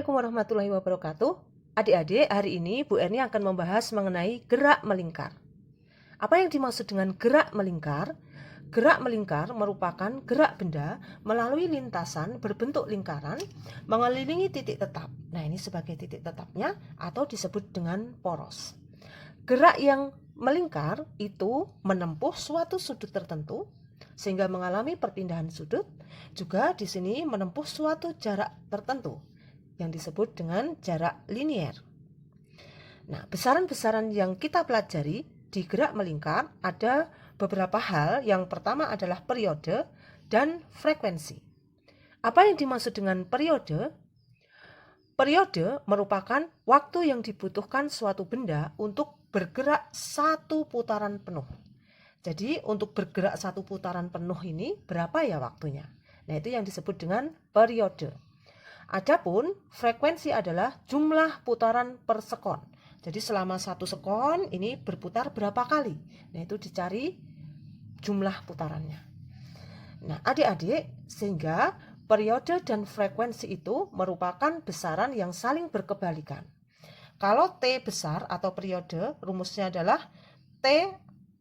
Assalamualaikum warahmatullahi wabarakatuh. Adik-adik, hari ini Bu Erni akan membahas mengenai gerak melingkar. Apa yang dimaksud dengan gerak melingkar? Gerak melingkar merupakan gerak benda melalui lintasan berbentuk lingkaran mengelilingi titik tetap. Nah, ini sebagai titik tetapnya atau disebut dengan poros. Gerak yang melingkar itu menempuh suatu sudut tertentu sehingga mengalami perpindahan sudut, juga di sini menempuh suatu jarak tertentu yang disebut dengan jarak linier. Nah, besaran-besaran yang kita pelajari di gerak melingkar ada beberapa hal. Yang pertama adalah periode dan frekuensi. Apa yang dimaksud dengan periode? Periode merupakan waktu yang dibutuhkan suatu benda untuk bergerak satu putaran penuh. Jadi untuk bergerak satu putaran penuh ini berapa ya waktunya? Nah, itu yang disebut dengan periode. Adapun frekuensi adalah jumlah putaran per sekon. Jadi selama 1 sekon ini berputar berapa kali? Nah, itu dicari jumlah putarannya. Nah, adik-adik, sehingga periode dan frekuensi itu merupakan besaran yang saling berkebalikan. Kalau T besar atau periode, rumusnya adalah T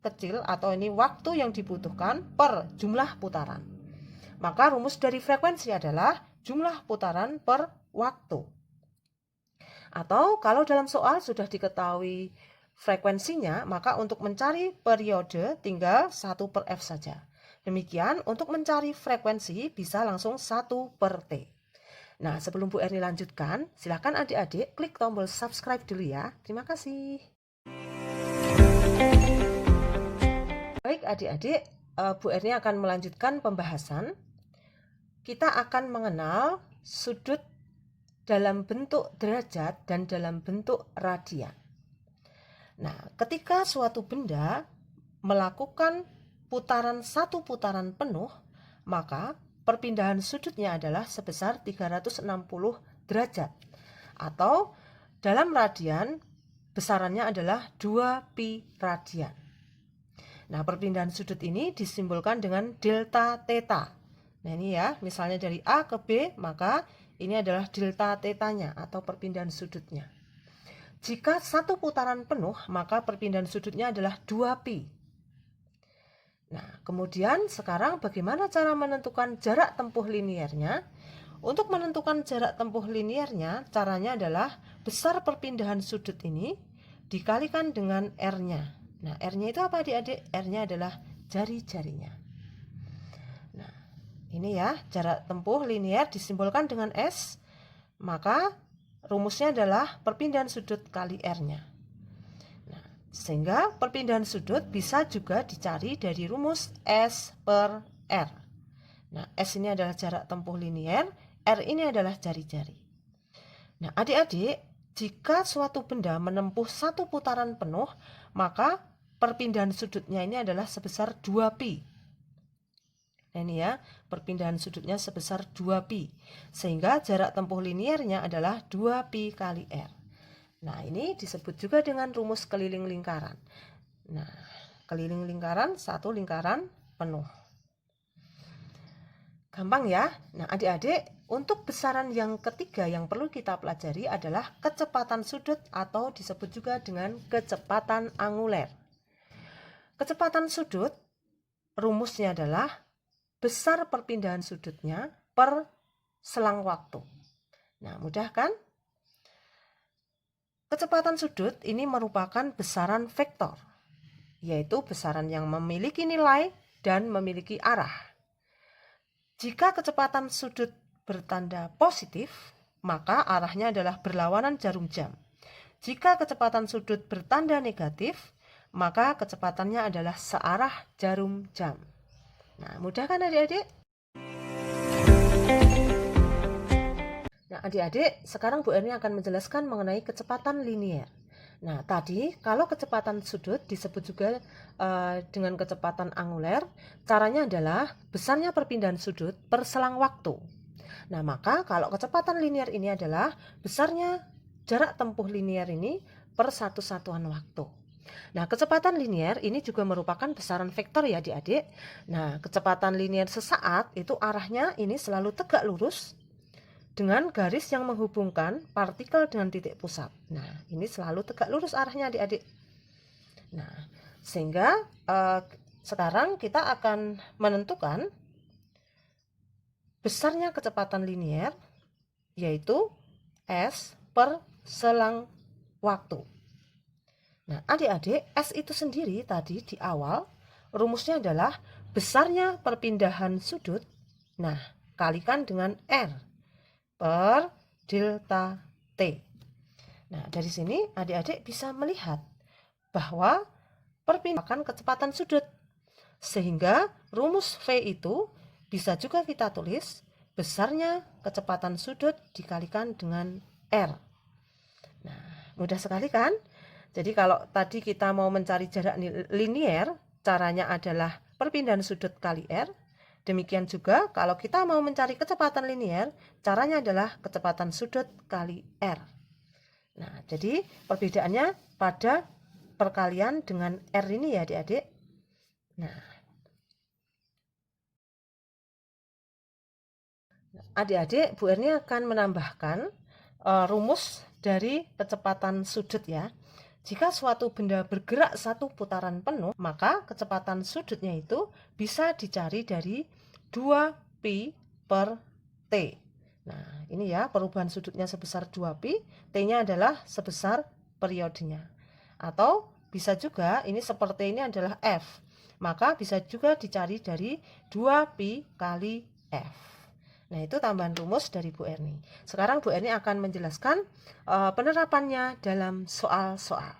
kecil atau ini waktu yang dibutuhkan per jumlah putaran. Maka rumus dari frekuensi adalah jumlah putaran per waktu. Atau kalau dalam soal sudah diketahui frekuensinya, maka untuk mencari periode tinggal 1 per F saja. Demikian untuk mencari frekuensi bisa langsung 1 per T. Nah, sebelum Bu Erni lanjutkan, silakan adik-adik klik tombol subscribe dulu ya. Terima kasih. Baik adik-adik, Bu Erni akan melanjutkan pembahasan. Kita akan mengenal sudut dalam bentuk derajat dan dalam bentuk radian. Nah, ketika suatu benda melakukan satu putaran penuh, maka perpindahan sudutnya adalah sebesar 360 derajat. Atau dalam radian besarannya adalah 2 pi radian. Nah, perpindahan sudut ini disimbolkan dengan delta theta. Nah, ini ya, misalnya dari A ke B, maka ini adalah delta theta-nya atau perpindahan sudutnya. Jika satu putaran penuh, maka perpindahan sudutnya adalah 2 pi. Nah, kemudian sekarang bagaimana cara menentukan jarak tempuh liniernya? Untuk menentukan jarak tempuh liniernya, caranya adalah besar perpindahan sudut ini dikalikan dengan R-nya. Nah, R-nya itu apa adik-adik? R-nya adalah jari-jarinya. Nah, ini ya, jarak tempuh linier disimbolkan dengan S, maka rumusnya adalah perpindahan sudut kali R-nya. Nah, sehingga perpindahan sudut bisa juga dicari dari rumus S per R. Nah, S ini adalah jarak tempuh linier, R ini adalah jari-jari. Nah, adik-adik, jika suatu benda menempuh satu putaran penuh, maka perpindahan sudutnya ini adalah sebesar 2 pi. Nah, ini ya, perpindahan sudutnya sebesar 2 pi. Sehingga jarak tempuh liniernya adalah 2 pi kali R. Nah, ini disebut juga dengan rumus keliling lingkaran. Nah, keliling lingkaran, satu lingkaran penuh. Gampang ya? Nah, adik-adik, untuk besaran yang ketiga yang perlu kita pelajari adalah kecepatan sudut atau disebut juga dengan kecepatan anguler. Kecepatan sudut, rumusnya adalah besar perpindahan sudutnya per selang waktu. Nah, mudah kan? Kecepatan sudut ini merupakan besaran vektor, yaitu besaran yang memiliki nilai dan memiliki arah. Jika kecepatan sudut bertanda positif, maka arahnya adalah berlawanan jarum jam. Jika kecepatan sudut bertanda negatif, maka kecepatannya adalah searah jarum jam. Nah, mudah kan adik-adik? Nah, adik-adik, sekarang Bu Erni akan menjelaskan mengenai kecepatan linier. Nah, tadi kalau kecepatan sudut disebut juga dengan kecepatan anguler, caranya adalah besarnya perpindahan sudut per selang waktu. Nah, maka kalau kecepatan linier ini adalah besarnya jarak tempuh linier ini per satu satuan waktu. Nah, kecepatan linier ini juga merupakan besaran vektor ya adik-adik. Nah, kecepatan linier sesaat itu arahnya ini selalu tegak lurus dengan garis yang menghubungkan partikel dengan titik pusat. Nah, ini selalu tegak lurus arahnya adik-adik. Nah, sehingga sekarang kita akan menentukan besarnya kecepatan linier, yaitu S per selang waktu. Nah, adik-adik, S itu sendiri tadi di awal rumusnya adalah besarnya perpindahan sudut, nah, kalikan dengan R per delta T. Nah, dari sini adik-adik bisa melihat bahwa perpindahan kecepatan sudut. Sehingga rumus V itu bisa juga kita tulis besarnya kecepatan sudut dikalikan dengan R. Nah, mudah sekali kan? Jadi kalau tadi kita mau mencari jarak linier, caranya adalah perpindahan sudut kali R. Demikian juga kalau kita mau mencari kecepatan linier, caranya adalah kecepatan sudut kali R. Nah, jadi perbedaannya pada perkalian dengan R ini ya adik-adik. Nah, adik-adik, Bu Erni akan menambahkan rumus dari kecepatan sudut ya. Jika suatu benda bergerak satu putaran penuh, maka kecepatan sudutnya itu bisa dicari dari 2pi per T. Nah, ini ya perubahan sudutnya sebesar 2pi, T-nya adalah sebesar periodenya. Atau bisa juga ini seperti ini adalah F. Maka bisa juga dicari dari 2pi kali F. Nah, itu tambahan rumus dari Bu Erni. Sekarang Bu Erni akan menjelaskan penerapannya dalam soal-soal.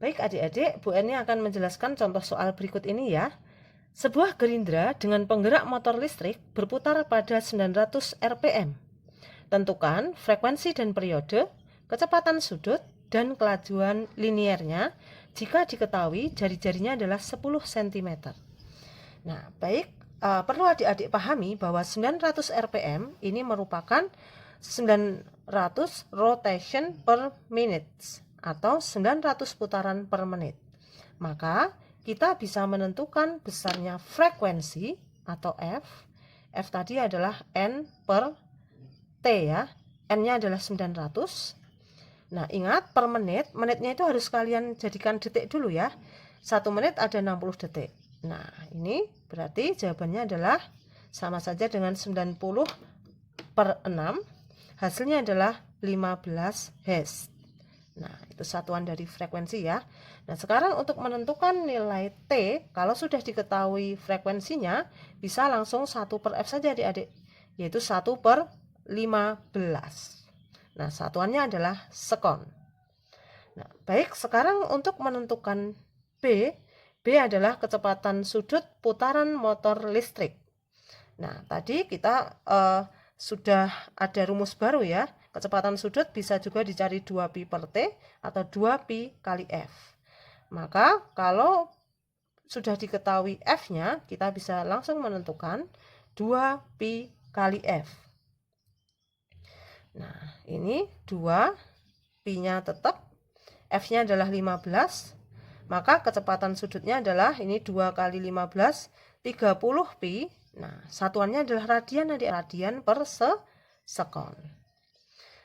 Baik adik-adik, Bu Erni akan menjelaskan contoh soal berikut ini ya. Sebuah gerindra dengan penggerak motor listrik berputar pada 900 rpm. Tentukan frekuensi dan periode, kecepatan sudut, dan kelajuan liniernya jika diketahui jari-jarinya adalah 10 cm. Nah, baik, perlu adik-adik pahami bahwa 900 rpm ini merupakan 900 rotation per minute atau 900 putaran per menit. Maka kita bisa menentukan besarnya frekuensi atau F. F tadi adalah N per T ya. N-nya adalah 900. Nah, ingat per menit, menitnya itu harus kalian jadikan detik dulu ya. 1 menit ada 60 detik. Nah, ini berarti jawabannya adalah sama saja dengan 90 per 6. Hasilnya adalah 15 Hz. Nah, itu satuan dari frekuensi ya. Nah, sekarang untuk menentukan nilai T, kalau sudah diketahui frekuensinya, bisa langsung 1 per F saja adik-adik, yaitu 1 per 15. Nah, satuannya adalah sekon. Nah, baik, sekarang untuk menentukan B, B adalah kecepatan sudut putaran motor listrik. Nah, tadi kita sudah ada rumus baru ya. Kecepatan sudut bisa juga dicari 2pi per T atau 2pi kali F. Maka kalau sudah diketahui F-nya, kita bisa langsung menentukan 2pi kali F. Nah, ini 2, pi-nya tetap, F-nya adalah 15, maka kecepatan sudutnya adalah ini 2 kali 15, 30 pi. Nah, satuannya adalah radian, radian per sekon.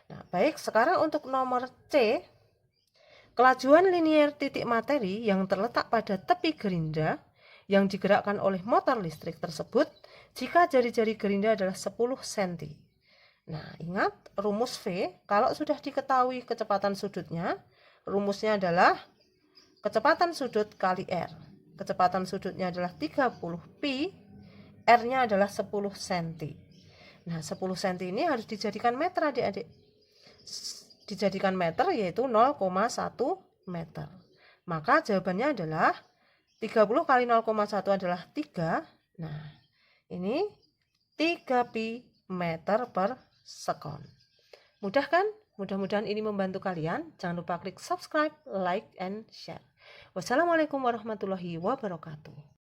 Nah, baik, sekarang untuk nomor C, kelajuan linier titik materi yang terletak pada tepi gerindra yang digerakkan oleh motor listrik tersebut jika jari-jari gerindra adalah 10 cm. Nah, ingat rumus V, kalau sudah diketahui kecepatan sudutnya, rumusnya adalah kecepatan sudut kali R. Kecepatan sudutnya adalah 30 pi, R-nya adalah 10 cm. Nah, 10 cm ini harus dijadikan meter adik-adik. Dijadikan meter yaitu 0,1 meter. Maka jawabannya adalah 30 kali 0,1 adalah 3. Nah, ini 3 pi meter per sekon. Mudah kan? Mudah-mudahan ini membantu kalian. Jangan lupa klik subscribe, like, and share. Wassalamualaikum warahmatullahi wabarakatuh.